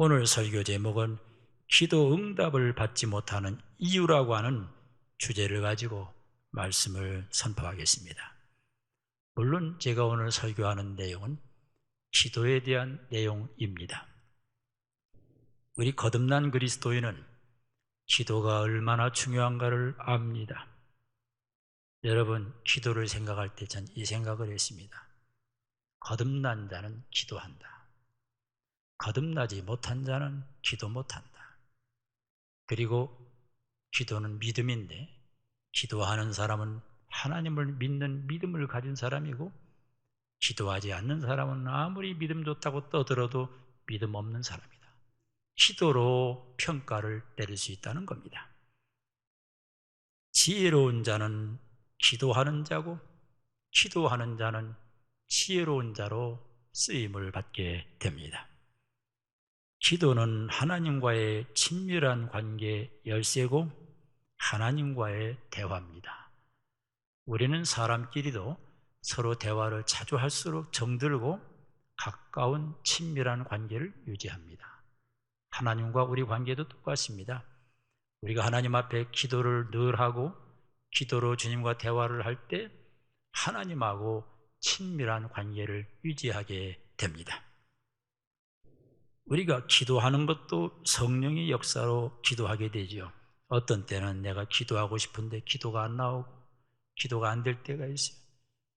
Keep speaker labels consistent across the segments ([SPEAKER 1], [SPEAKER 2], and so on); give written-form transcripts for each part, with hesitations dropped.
[SPEAKER 1] 오늘 설교 제목은 기도 응답을 받지 못하는 이유라고 하는 주제를 가지고 말씀을 선포하겠습니다. 물론 제가 오늘 설교하는 내용은 기도에 대한 내용입니다. 우리 거듭난 그리스도인은 기도가 얼마나 중요한가를 압니다. 여러분, 기도를 생각할 때 전 이 생각을 했습니다. 거듭난 자는 기도한다. 거듭나지 못한 자는 기도 못한다. 그리고 기도는 믿음인데 기도하는 사람은 하나님을 믿는 믿음을 가진 사람이고 기도하지 않는 사람은 아무리 믿음 좋다고 떠들어도 믿음 없는 사람이다. 기도로 평가를 내릴 수 있다는 겁니다. 지혜로운 자는 기도하는 자고 기도하는 자는 지혜로운 자로 쓰임을 받게 됩니다. 기도는 하나님과의 친밀한 관계의 열쇠고 하나님과의 대화입니다. 우리는 사람끼리도 서로 대화를 자주 할수록 정들고 가까운 친밀한 관계를 유지합니다. 하나님과 우리 관계도 똑같습니다. 우리가 하나님 앞에 기도를 늘 하고 기도로 주님과 대화를 할 때 하나님하고 친밀한 관계를 유지하게 됩니다. 우리가 기도하는 것도 성령의 역사로 기도하게 되죠. 어떤 때는 내가 기도하고 싶은데 기도가 안 나오고 기도가 안 될 때가 있어요.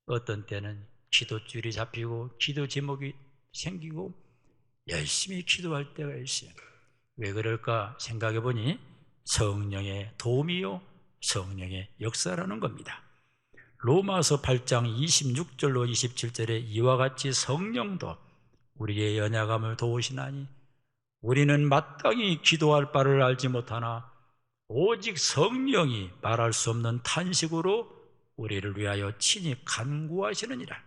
[SPEAKER 1] 어떤 때는 기도줄이 잡히고 기도 제목이 생기고 열심히 기도할 때가 있어요. 왜 그럴까 생각해 보니 성령의 도움이요 성령의 역사라는 겁니다. 로마서 8장 26절로 27절에 이와 같이 성령도 우리의 연약함을 도우시나니 우리는 마땅히 기도할 바를 알지 못하나 오직 성령이 말할 수 없는 탄식으로 우리를 위하여 친히 간구하시느니라.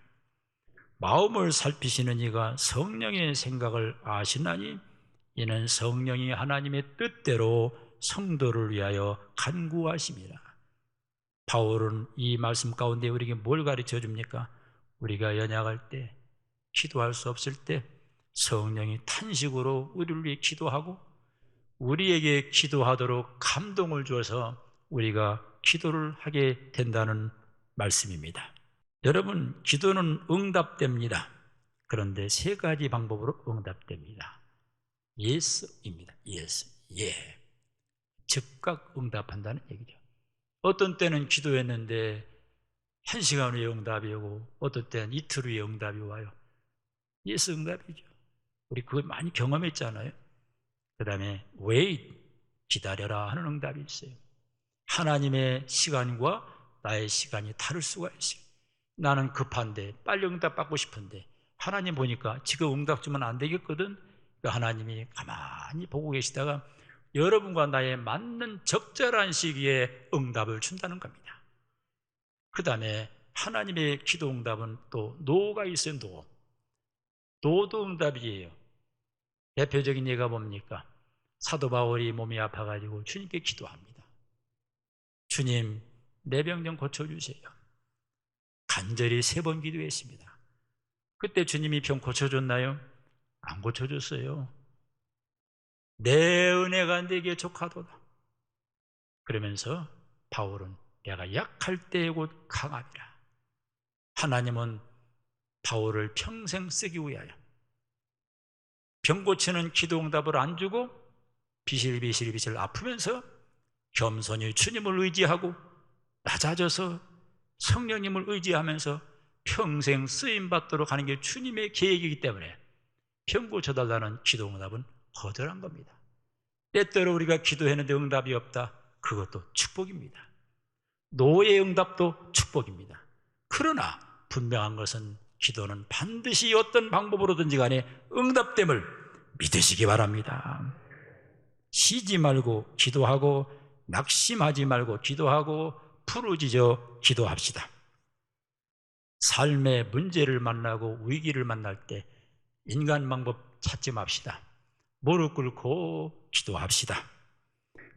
[SPEAKER 1] 마음을 살피시는 이가 성령의 생각을 아시나니 이는 성령이 하나님의 뜻대로 성도를 위하여 간구하심이라. 바울은 이 말씀 가운데 우리에게 뭘 가르쳐 줍니까? 우리가 연약할 때, 기도할 수 없을 때 성령이 탄식으로 우리를 위해 기도하고 우리에게 기도하도록 감동을 주어서 우리가 기도를 하게 된다는 말씀입니다. 여러분, 기도는 응답됩니다. 그런데 세 가지 방법으로 응답됩니다. Yes입니다. Yes, 예. 즉각 응답한다는 얘기죠. 어떤 때는 기도했는데 1시간 후에 응답이 오고 어떤 때는 이틀 후에 응답이 와요. Yes 응답이죠. 우리 그걸 많이 경험했잖아요. 그 다음에 wait, 기다려라 하는 응답이 있어요. 하나님의 시간과 나의 시간이 다를 수가 있어요. 나는 급한데 빨리 응답 받고 싶은데 하나님 보니까 지금 응답 주면 안 되겠거든. 하나님이 가만히 보고 계시다가 여러분과 나의 맞는 적절한 시기에 응답을 준다는 겁니다. 그 다음에 하나님의 기도 응답은 또 노가 있어요. 노도 응답이에요. 대표적인 예가 뭡니까? 사도 바울이 몸이 아파가지고 주님께 기도합니다. 주님, 내 병 좀 고쳐주세요. 간절히 3번 기도했습니다. 그때 주님이 병 고쳐줬나요? 안 고쳐줬어요. 내 은혜가 내게 족하도다. 그러면서 바울은 내가 약할 때에 곧 강함이라. 하나님은 바울을 평생 쓰기 위하여 병 고치는 기도 응답을 안 주고 비실비실 아프면서 겸손히 주님을 의지하고 낮아져서 성령님을 의지하면서 평생 쓰임받도록 하는 게 주님의 계획이기 때문에 병 고쳐달라는 기도 응답은 거절한 겁니다. 때때로 우리가 기도했는데 응답이 없다. 그것도 축복입니다. 노의 응답도 축복입니다. 그러나 분명한 것은 기도는 반드시 어떤 방법으로든지 간에 응답됨을 믿으시기 바랍니다. 쉬지 말고 기도하고 낙심하지 말고 기도하고 부르짖어 기도합시다. 삶의 문제를 만나고 위기를 만날 때 인간 방법 찾지 맙시다. 무릎 꿇고 기도합시다.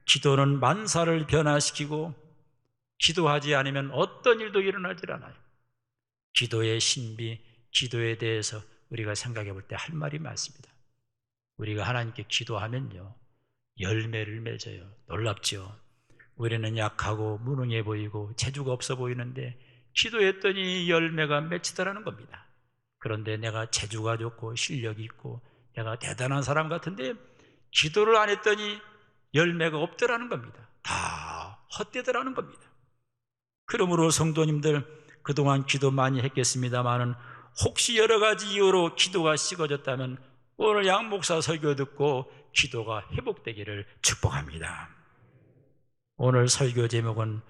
[SPEAKER 1] 기도는 만사를 변화시키고 기도하지 않으면 어떤 일도 일어나질 않아요. 기도의 신비, 기도에 대해서 우리가 생각해 볼 때 할 말이 많습니다. 우리가 하나님께 기도하면요, 열매를 맺어요. 놀랍죠? 우리는 약하고 무능해 보이고 재주가 없어 보이는데 기도했더니 열매가 맺히더라는 겁니다. 그런데 내가 재주가 좋고 실력이 있고 내가 대단한 사람 같은데 기도를 안 했더니 열매가 없더라는 겁니다. 다 헛되더라는 겁니다. 그러므로 성도님들, 그동안 기도 많이 했겠습니다마는 혹시 여러 가지 이유로 기도가 식어졌다면 오늘 양 목사 설교 듣고 기도가 회복되기를 축복합니다. 오늘 설교 제목은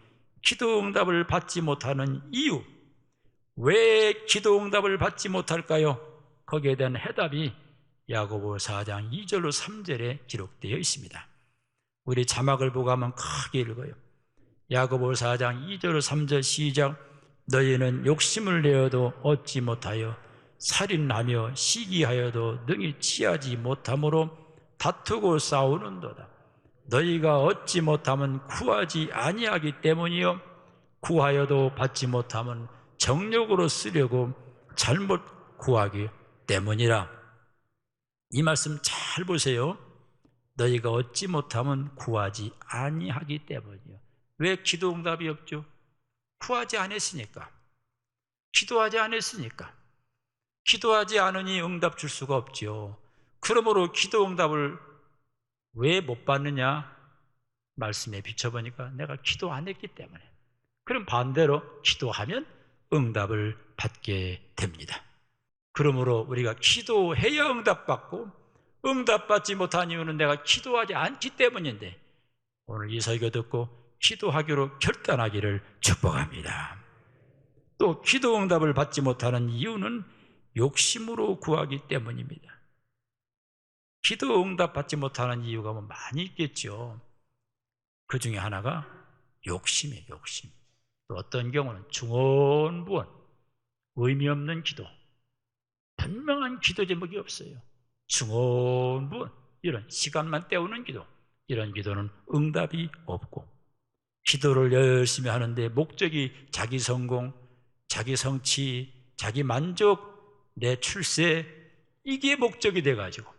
[SPEAKER 1] 기도 응답을 받지 못하는 이유, 왜 기도 응답을 받지 못할까요? 거기에 대한 해답이 야고보 4장 2절로 3절에 기록되어 있습니다. 우리 자막을 보고 한번 크게 읽어요. 야고보 4장 2절 3절 시작. 너희는 욕심을 내어도 얻지 못하여 살인하며 시기하여도 능히 취하지 못함으로 다투고 싸우는도다. 너희가 얻지 못하면 구하지 아니하기 때문이요 구하여도 받지 못하면 정욕으로 쓰려고 잘못 구하기 때문이라. 이 말씀 잘 보세요. 너희가 얻지 못하면 구하지 아니하기 때문이요. 왜 기도 응답이 없죠? 구하지 않았으니까. 기도하지 않았으니까. 기도하지 않으니 응답 줄 수가 없죠. 그러므로 기도 응답을 왜 못 받느냐? 말씀에 비춰보니까 내가 기도 안 했기 때문에. 그럼 반대로 기도하면 응답을 받게 됩니다. 그러므로 우리가 기도해야 응답받고 응답받지 못한 이유는 내가 기도하지 않기 때문인데 오늘 이 설교 듣고 기도하기로 결단하기를 축복합니다. 또 기도 응답을 받지 못하는 이유는 욕심으로 구하기 때문입니다. 기도 응답 받지 못하는 이유가 뭐 많이 있겠죠. 그 중에 하나가 욕심이에요. 욕심. 또 어떤 경우는 중언부언, 의미 없는 기도, 분명한 기도 제목이 없어요. 중언부언, 이런 시간만 때우는 기도, 이런 기도는 응답이 없고, 기도를 열심히 하는데 목적이 자기 성공, 자기 성취, 자기 만족, 내 출세, 이게 목적이 돼가지고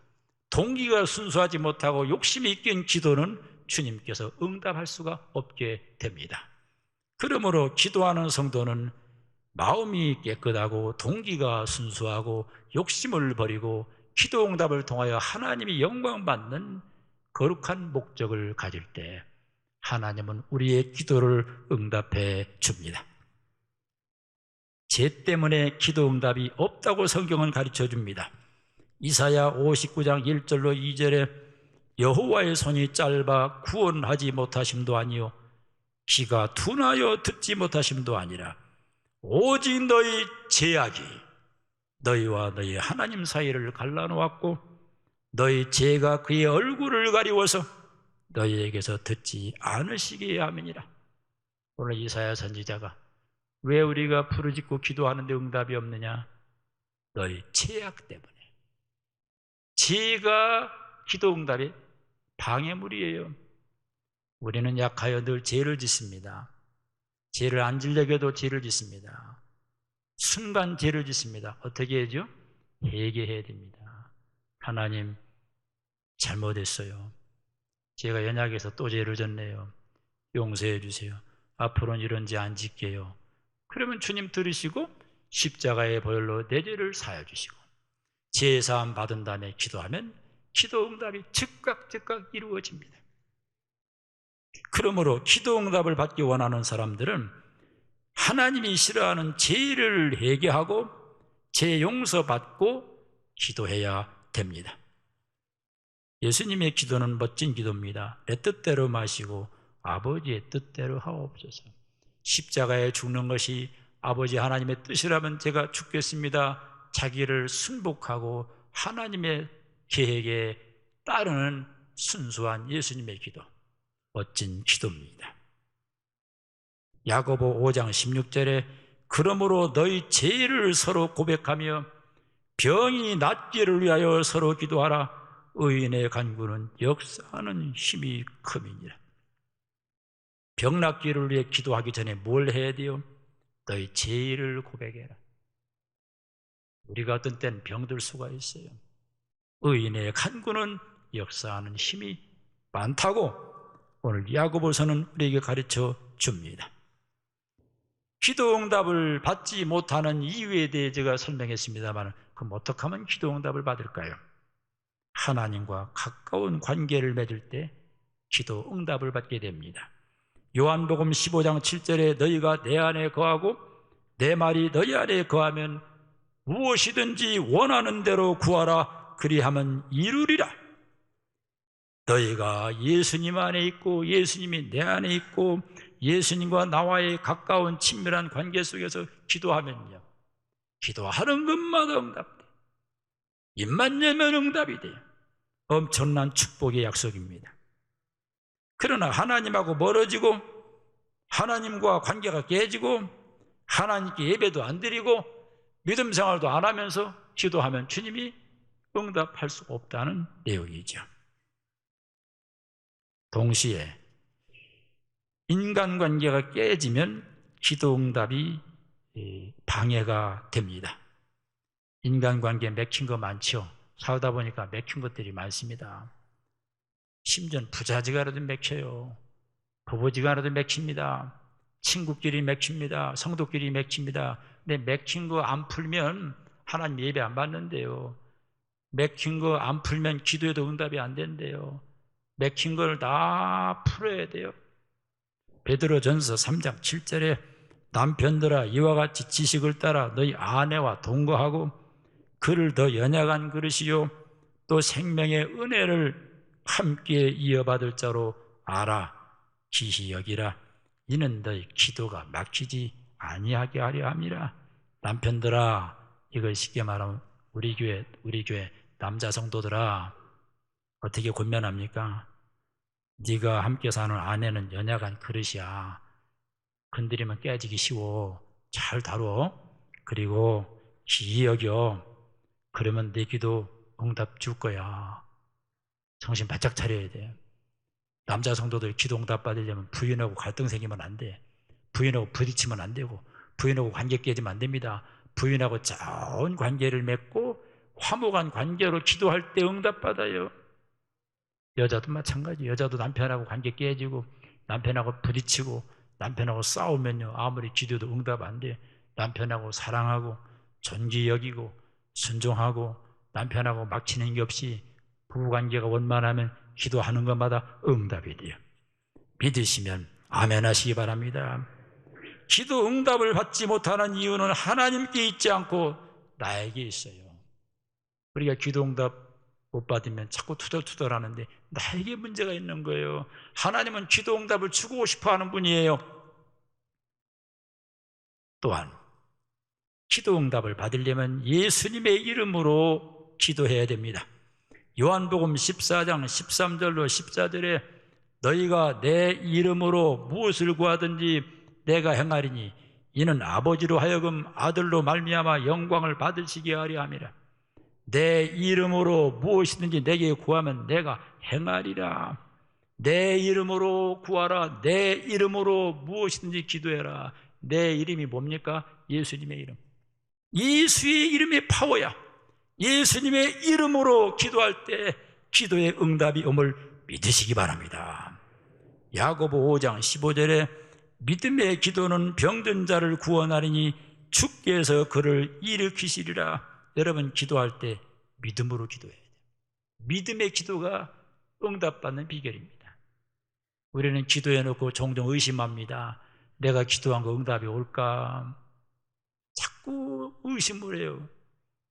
[SPEAKER 1] 동기가 순수하지 못하고 욕심이 이끈 기도는 주님께서 응답할 수가 없게 됩니다. 그러므로 기도하는 성도는 마음이 깨끗하고 동기가 순수하고 욕심을 버리고 기도 응답을 통하여 하나님이 영광받는 거룩한 목적을 가질 때 하나님은 우리의 기도를 응답해 줍니다. 죄 때문에 기도 응답이 없다고 성경은 가르쳐 줍니다. 이사야 59장 1절로 2절에 여호와의 손이 짧아 구원하지 못하심도 아니요 귀가 둔하여 듣지 못하심도 아니라 오직 너희 죄악이 너희와 너희 하나님 사이를 갈라놓았고 너희 죄가 그의 얼굴을 가리워서 너희에게서 듣지 않으시게 함이니라. 오늘 이사야 선지자가 왜 우리가 부르짖고 기도하는데 응답이 없느냐? 너희 죄악 때문에. 죄가 기도 응답의 방해물이에요. 우리는 약하여 늘 죄를 짓습니다. 죄를 안 지려고 해도 죄를 짓습니다. 순간 죄를 짓습니다. 어떻게 해야죠? 회개해야 됩니다. 하나님 잘못했어요. 제가 연약해서 또 죄를 졌네요. 용서해 주세요. 앞으로는 이런 죄 안 짓게요. 그러면 주님 들으시고 십자가의 보혈로 내 죄를 사하여 주시고 죄사함 받은 다음에 기도하면 기도 응답이 즉각 이루어집니다. 그러므로 기도 응답을 받기 원하는 사람들은 하나님이 싫어하는 죄를 회개하고 죄 용서받고 기도해야 됩니다. 예수님의 기도는 멋진 기도입니다. 내 뜻대로 마시고 아버지의 뜻대로 하옵소서. 십자가에 죽는 것이 아버지 하나님의 뜻이라면 제가 죽겠습니다. 자기를 순복하고 하나님의 계획에 따르는 순수한 예수님의 기도, 멋진 기도입니다. 야고보 5장 16절에 그러므로 너희 죄를 서로 고백하며 병이 낫기를 위하여 서로 기도하라. 의인의 간구는 역사하는 힘이 큼이니라. 병 낫기를 위해 기도하기 전에 뭘 해야 돼요? 너희 죄를 고백해라. 우리가 어떤 때는 병들 수가 있어요. 의인의 간구는 역사하는 힘이 많다고 오늘 야고보서는 우리에게 가르쳐 줍니다. 기도 응답을 받지 못하는 이유에 대해 제가 설명했습니다만, 그럼 어떻게 하면 기도 응답을 받을까요? 하나님과 가까운 관계를 맺을 때 기도 응답을 받게 됩니다. 요한복음 15장 7절에 너희가 내 안에 거하고 내 말이 너희 안에 거하면 무엇이든지 원하는 대로 구하라 그리하면 이루리라. 너희가 예수님 안에 있고 예수님이 내 안에 있고 예수님과 나와의 가까운 친밀한 관계 속에서 기도하면요, 기도하는 것마다 응답돼. 입만 열면 응답이 돼요. 엄청난 축복의 약속입니다. 그러나 하나님하고 멀어지고 하나님과 관계가 깨지고 하나님께 예배도 안 드리고 믿음 생활도 안 하면서 기도하면 주님이 응답할 수 없다는 내용이죠. 동시에 인간관계가 깨지면 기도 응답이 방해가 됩니다. 인간관계 맥힌 거 많죠. 살다 보니까 맥힌 것들이 많습니다. 심지어 부자지간에도 맥혀요. 부부지간에도 맥힙니다. 친구끼리 맥힙니다. 성도끼리 맥힙니다. 근데 맥힌 거 안 풀면 하나님 예배 안 받는데요. 맥힌 거 안 풀면 기도에도 응답이 안 된대요. 맥힌 걸 다 풀어야 돼요. 베드로전서 3장 7절에 남편들아 이와 같이 지식을 따라 너희 아내와 동거하고 그를 더 연약한 그릇이요 또 생명의 은혜를 함께 이어받을 자로 알아 기히 여기라. 이는 너희 기도가 막히지 아니하게 하려 함이라. 남편들아, 이걸 쉽게 말하면 우리 교회 남자 성도들아, 어떻게 권면합니까? 네가 함께 사는 아내는 연약한 그릇이야. 건드리면 깨지기 쉬워. 잘 다뤄. 그리고 기이 여겨. 그러면 내 기도 응답 줄 거야. 정신 바짝 차려야 돼. 남자 성도들 기도 응답 받으려면 부인하고 갈등 생기면 안 돼. 부인하고 부딪히면 안 되고 부인하고 관계 깨지면 안 됩니다. 부인하고 좋은 관계를 맺고 화목한 관계로 기도할 때 응답 받아요. 여자도 마찬가지. 여자도 남편하고 관계 깨지고 남편하고 부딪히고 남편하고 싸우면요, 아무리 기도도 응답 안 돼. 남편하고 사랑하고 존귀 여기고 순종하고 남편하고 막치는 게 없이 부부관계가 원만하면 기도하는 것마다 응답이 돼요. 믿으시면 아멘 하시기 바랍니다. 기도 응답을 받지 못하는 이유는 하나님께 있지 않고 나에게 있어요. 우리가 기도 응답 못 받으면 자꾸 투덜투덜 하는데 나에게 문제가 있는 거예요. 하나님은 기도 응답을 주고 싶어 하는 분이에요. 또한 기도 응답을 받으려면 예수님의 이름으로 기도해야 됩니다. 요한복음 14장 13절로 14절에 너희가 내 이름으로 무엇을 구하든지 내가 행하리니 이는 아버지로 하여금 아들로 말미암아 영광을 받으시게 하려 함이라. 내 이름으로 무엇이든지 내게 구하면 내가 행하리라. 내 이름으로 구하라. 내 이름으로 무엇이든지 기도해라. 내 이름이 뭡니까? 예수님의 이름. 예수의 이름의 파워야. 예수님의 이름으로 기도할 때 기도의 응답이 옴을 믿으시기 바랍니다. 야고보 5장 15절에 믿음의 기도는 병든 자를 구원하리니 주께서 그를 일으키시리라. 여러분 기도할 때 믿음으로 기도해야 돼요. 믿음의 기도가 응답받는 비결입니다. 우리는 기도해놓고 종종 의심합니다. 내가 기도한 거 응답이 올까? 자꾸 의심을 해요.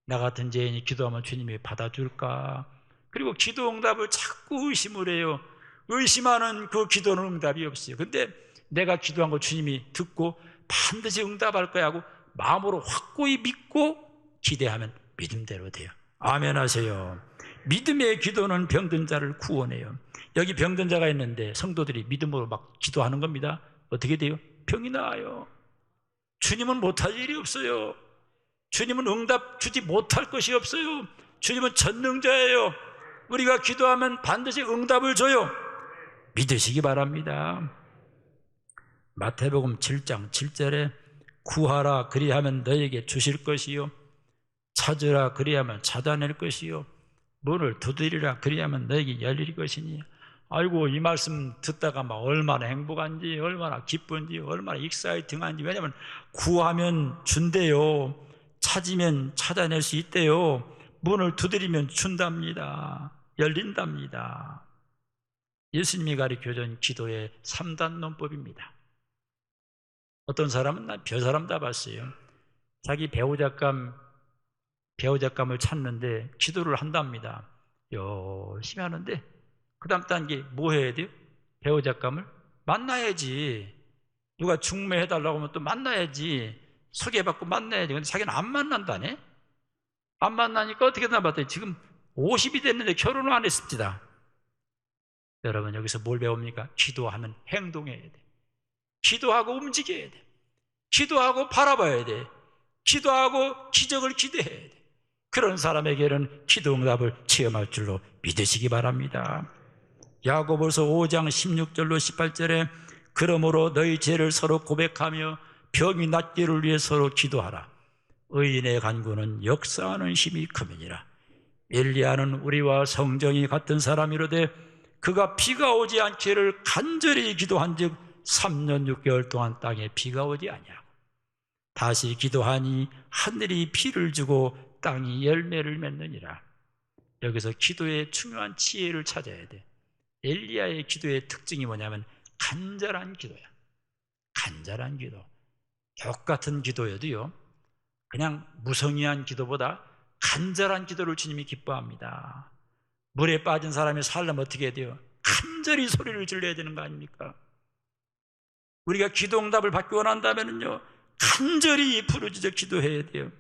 [SPEAKER 1] 나 같은 죄인이 기도하면 주님이 받아줄까? 그리고 기도 응답을 자꾸 의심을 해요. 의심하는 그 기도는 응답이 없어요. 근데 내가 기도한 거 주님이 듣고 반드시 응답할 거야 하고 마음으로 확고히 믿고 기대하면 믿음대로 돼요. 아멘 하세요. 믿음의 기도는 병든 자를 구원해요. 여기 병든 자가 있는데 성도들이 믿음으로 막 기도하는 겁니다. 어떻게 돼요? 병이 나아요. 주님은 못할 일이 없어요. 주님은 응답 주지 못할 것이 없어요. 주님은 전능자예요. 우리가 기도하면 반드시 응답을 줘요. 믿으시기 바랍니다. 마태복음 7장 7절에 구하라 그리하면 너에게 주실 것이요 찾으라 그리하면 찾아낼 것이요 문을 두드리라 그리하면 너에게 열릴 것이니. 아이고, 이 말씀 듣다가 막 얼마나 행복한지, 얼마나 기쁜지, 얼마나 익사이팅한지. 왜냐하면 구하면 준대요. 찾으면 찾아낼 수 있대요. 문을 두드리면 준답니다. 열린답니다. 예수님이 가르쳐준 기도의 3단 논법입니다. 어떤 사람은 난 별사람 다 봤어요. 자기 배우작감을 찾는데 기도를 한답니다. 열심히 하는데 그 다음 단계 뭐 해야 돼요? 배우작감을 만나야지. 누가 중매해달라고 하면 또 만나야지. 소개받고 만나야지. 근데 자기는 안 만난다네? 안 만나니까 어떻게 되나 봤더니 지금 50이 됐는데 결혼을 안 했습니다. 여러분, 여기서 뭘 배웁니까? 기도하면 행동해야 돼. 기도하고 움직여야 돼. 기도하고 바라봐야 돼. 기도하고 기적을 기대해야 돼. 그런 사람에게는 기도 응답을 체험할 줄로 믿으시기 바랍니다. 야고보서 5장 16절로 18절에 그러므로 너희 죄를 서로 고백하며 병이 낫기를 위해 서로 기도하라. 의인의 간구는 역사하는 힘이 크느니라. 엘리야는 우리와 성정이 같은 사람이로되 그가 비가 오지 않기를 간절히 기도한즉 3년 6개월 동안 땅에 비가 오지 아니하고 다시 기도하니 하늘이 비를 주고 땅이 열매를 맺느니라. 여기서 기도의 중요한 지혜를 찾아야 돼. 엘리야의 기도의 특징이 뭐냐면 간절한 기도야. 간절한 기도. 똑같은 기도여도요, 그냥 무성의한 기도보다 간절한 기도를 주님이 기뻐합니다. 물에 빠진 사람이 살려면 어떻게 해야 돼요? 간절히 소리를 질러야 되는 거 아닙니까? 우리가 기도 응답을 받기 원한다면요, 간절히 부르짖어 기도해야 돼요.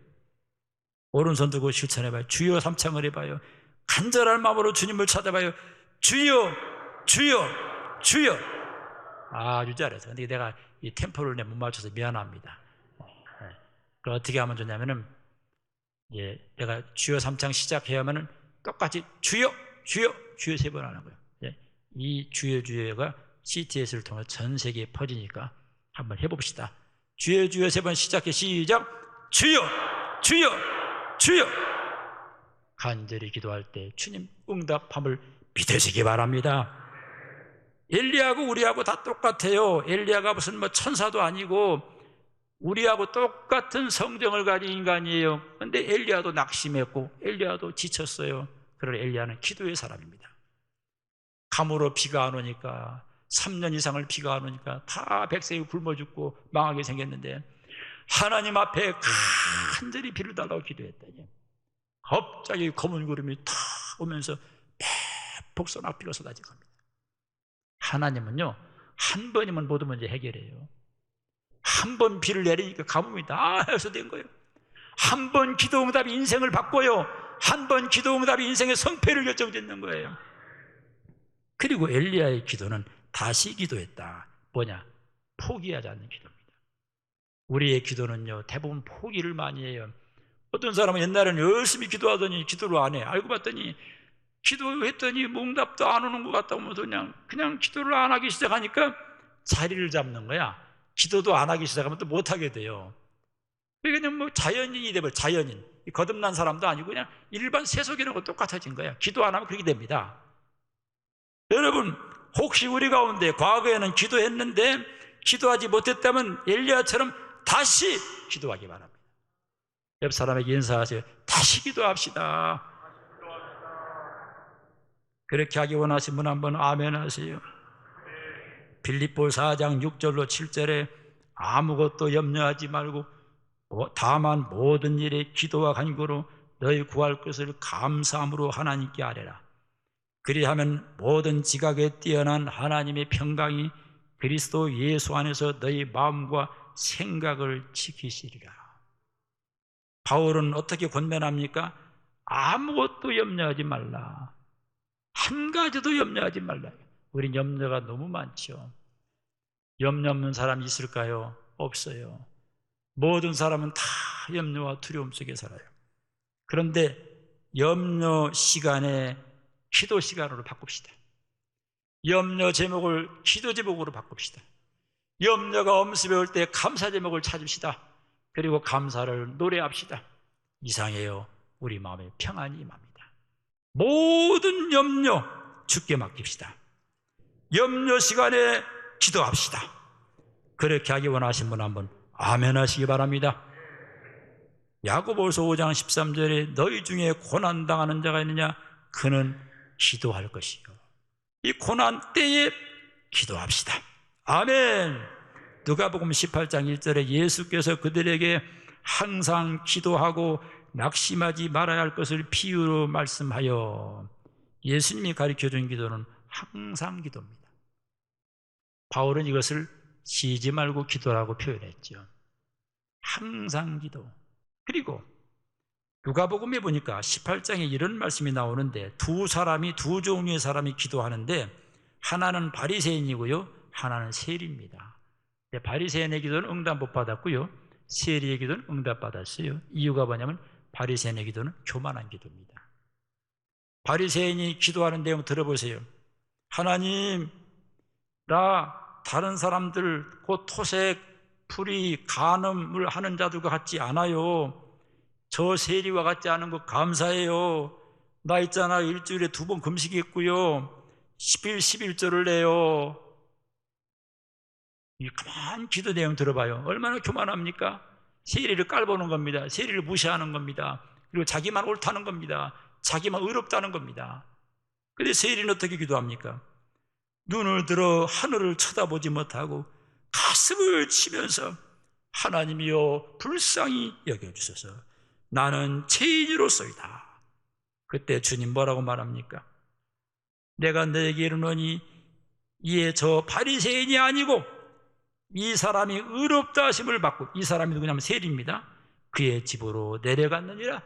[SPEAKER 1] 오른손 들고 실천해봐요. 주여 삼창을 해봐요. 간절한 마음으로 주님을 찾아봐요. 주여, 주여, 주여. 아주 잘해서. 근데 내가 이 템포를 못 맞춰서 미안합니다. 그럼 어떻게 하면 좋냐면은, 내가 주여 삼창 시작해야면은 똑같이 주여, 주여, 주여 3번 하는 거예요. 이 주여, 주여가 CTS를 통해 전 세계에 퍼지니까 한번 해봅시다. 주여, 주여 3번 시작해. 시작. 주여, 주여, 주여. 간절히 기도할 때 주님 응답함을 믿으시기 바랍니다. 엘리야하고 우리하고 다 똑같아요. 엘리야가 무슨 천사도 아니고 우리하고 똑같은 성정을 가진 인간이에요. 그런데 엘리야도 낙심했고 엘리야도 지쳤어요. 그러나 엘리야는 기도의 사람입니다. 감으로 비가 안 오니까 3년 이상을 비가 안 오니까 다 백성이 굶어 죽고 망하게 생겼는데 하나님 앞에 간절히 비를 달라고 기도했더니 갑자기 검은 구름이 탁 오면서 폭설나 비가 쏟아질 겁니다. 하나님은요, 한 번이면 모든 문제 해결해요. 한 번 비를 내리니까 가뭄이 다 해소된 거예요. 한 번 기도 응답이 인생을 바꿔요. 한 번 기도 응답이 인생의 성패를 결정짓는 거예요. 그리고 엘리야의 기도는 다시 기도했다. 뭐냐? 포기하지 않는 기도입니다. 우리의 기도는요, 대부분 포기를 많이 해요. 어떤 사람은 옛날에는 열심히 기도하더니 기도를 안 해. 알고 봤더니 기도했더니 응답도 안 오는 것 같다고 하면서 그냥 기도를 안 하기 시작하니까 자리를 잡는 거야. 기도도 안 하기 시작하면 또 못하게 돼요. 그냥 자연인이 돼버려. 자연인. 거듭난 사람도 아니고 그냥 일반 세속인하고 똑같아진 거야. 기도 안 하면 그렇게 됩니다. 여러분, 혹시 우리 가운데 과거에는 기도했는데 기도하지 못했다면 엘리야처럼 다시 기도하기 바랍니다. 옆 사람에게 인사하세요. 다시 기도합시다. 그렇게 하기 원하시는 분 한번 아멘 하세요. 빌립보 4장 6절로 7절에 아무것도 염려하지 말고 다만 모든 일에 기도와 간구로 너희 구할 것을 감사함으로 하나님께 아뢰라. 그리하면 모든 지각에 뛰어난 하나님의 평강이 그리스도 예수 안에서 너희 마음과 생각을 지키시리라. 바울은 어떻게 권면합니까? 아무것도 염려하지 말라. 한 가지도 염려하지 말라. 우린 염려가 너무 많죠. 염려 없는 사람이 있을까요? 없어요. 모든 사람은 다 염려와 두려움 속에 살아요. 그런데 염려 시간에 기도 시간으로 바꿉시다. 염려 제목을 기도 제목으로 바꿉시다. 염려가 엄습해올 때 감사 제목을 찾읍시다. 그리고 감사를 노래합시다. 이상해요. 우리 마음에 평안이 임합니다. 모든 염려 주께 맡깁시다. 염려 시간에 기도합시다. 그렇게 하기 원하신 분 한번 아멘 하시기 바랍니다. 야고보서 5장 13절에 너희 중에 고난당하는 자가 있느냐? 그는 기도할 것이요. 이 고난 때에 기도합시다. 아멘. 누가복음 18장 1절에 예수께서 그들에게 항상 기도하고 낙심하지 말아야 할 것을 비유로 말씀하여, 예수님이 가르쳐준 기도는 항상 기도입니다. 바울은 이것을 쉬지 말고 기도라고 표현했죠. 항상 기도. 그리고 누가복음에 보니까 18장에 이런 말씀이 나오는데 두 종류의 사람이 기도하는데 하나는 바리새인이고요, 하나는 세리입니다. 바리새인의 기도는 응답 못 받았고요, 세리의 기도는 응답 받았어요. 이유가 뭐냐면 바리새인의 기도는 교만한 기도입니다. 바리새인이 기도하는 내용 들어보세요. 하나님, 나 다른 사람들 곧 토색, 풀이, 간음을 하는 자들과 같지 않아요. 저 세리와 같지 않은 거 감사해요. 나 있잖아, 일주일에 2번 금식했고요, 10일 11조를 내요. 가만 기도 내용 들어봐요. 얼마나 교만합니까? 세리를 깔보는 겁니다. 세리를 무시하는 겁니다. 그리고 자기만 옳다는 겁니다. 자기만 의롭다는 겁니다. 그런데 세리는 어떻게 기도합니까? 눈을 들어 하늘을 쳐다보지 못하고 가슴을 치면서 하나님이여 불쌍히 여겨주소서, 나는 죄인으로소이다. 그때 주님 뭐라고 말합니까? 내가 너에게 이르노니 이에 저 바리새인이 아니고 이 사람이 의롭다 하심을 받고, 이 사람이 누구냐면 세리입니다. 그의 집으로 내려갔느니라.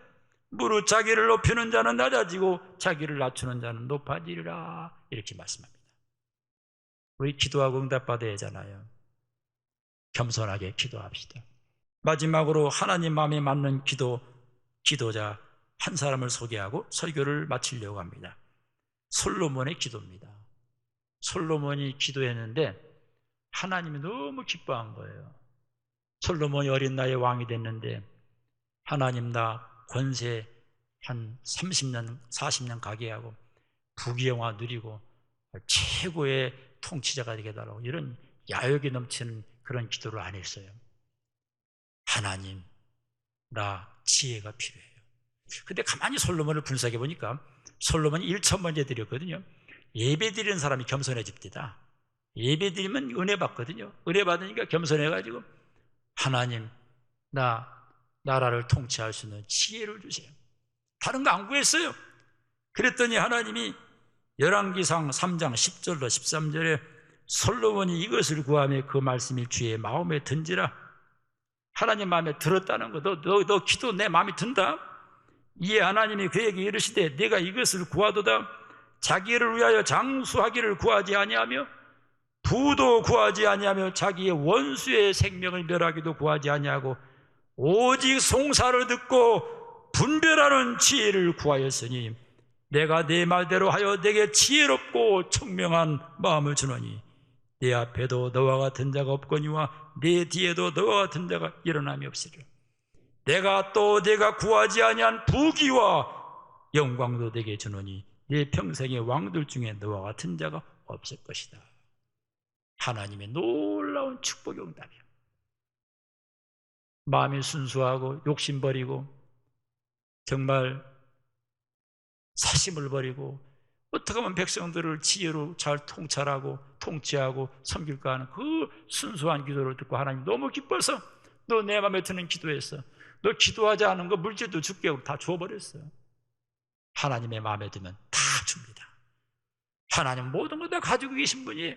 [SPEAKER 1] 무릇 자기를 높이는 자는 낮아지고 자기를 낮추는 자는 높아지리라. 이렇게 말씀합니다. 우리 기도하고 응답받아야 하잖아요. 겸손하게 기도합시다. 마지막으로 하나님 마음에 맞는 기도자 한 사람을 소개하고 설교를 마치려고 합니다. 솔로몬의 기도입니다. 솔로몬이 기도했는데 하나님이 너무 기뻐한 거예요. 솔로몬이 어린 나이에 왕이 됐는데 하나님, 나 권세 한 30년 40년 가게 하고 부귀영화 누리고 최고의 통치자가 되게 해달라고, 이런 야욕이 넘치는 그런 기도를 안 했어요. 하나님, 나 지혜가 필요해요. 근데 가만히 솔로몬을 분석해 보니까 솔로몬이 1,000번째 드렸거든요. 예배 드리는 사람이 겸손해집니다. 예배 드리면 은혜 받거든요. 은혜 받으니까 겸손해가지고 하나님, 나 나라를 통치할 수 있는 지혜를 주세요. 다른 거 안 구했어요. 그랬더니 하나님이 열왕기상 3장 10절로 13절에 솔로몬이 이것을 구하며 그 말씀이 주의 마음에 든지라. 하나님 마음에 들었다는 거. 너 기도 내 마음에 든다. 이에 하나님이 그에게 이르시되 내가 이것을 구하도다 자기를 위하여 장수하기를 구하지 아니하며 부도 구하지 아니하며 자기의 원수의 생명을 멸하기도 구하지 아니하고 오직 송사를 듣고 분별하는 지혜를 구하였으니 내가 네 말대로 하여 내게 지혜롭고 청명한 마음을 주노니 네 앞에도 너와 같은 자가 없거니와 네 뒤에도 너와 같은 자가 일어남이 없으리라. 내가 또 내가 구하지 아니한 부귀와 영광도 내게 주노니 네 평생의 왕들 중에 너와 같은 자가 없을 것이다. 하나님의 놀라운 축복의 응답이야. 마음이 순수하고 욕심 버리고 정말 사심을 버리고 어떻게 하면 백성들을 지혜로 잘 통찰하고 통치하고 섬길까 하는 그 순수한 기도를 듣고 하나님 너무 기뻐서 너 내 마음에 드는 기도했어. 너 기도하지 않은 거 물질도 줄게 하고 다 주어버렸어요. 하나님의 마음에 들면 다 줍니다. 하나님 모든 거 다 가지고 계신 분이에요.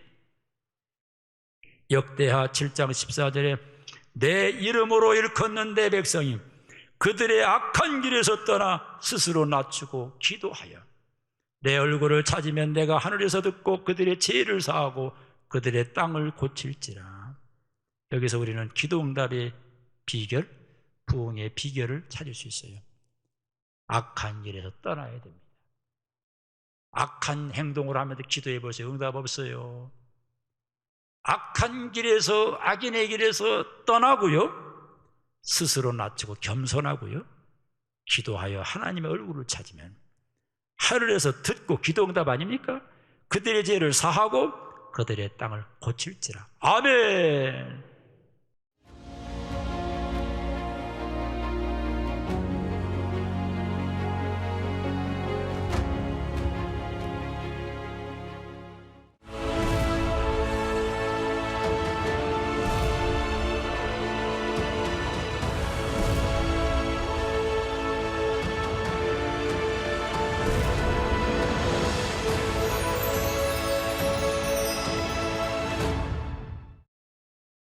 [SPEAKER 1] 역대하 7장 14절에 내 이름으로 일컫는 내 백성이 그들의 악한 길에서 떠나 스스로 낮추고 기도하여 내 얼굴을 찾으면 내가 하늘에서 듣고 그들의 죄를 사하고 그들의 땅을 고칠지라. 여기서 우리는 기도 응답의 비결, 부흥의 비결을 찾을 수 있어요. 악한 길에서 떠나야 됩니다. 악한 행동을 하면서 기도해 보세요. 응답 없어요. 악한 길에서, 악인의 길에서 떠나고요, 스스로 낮추고 겸손하고요, 기도하여 하나님의 얼굴을 찾으면 하늘에서 듣고 기도응답 아닙니까? 그들의 죄를 사하고 그들의 땅을 고칠지라. 아멘.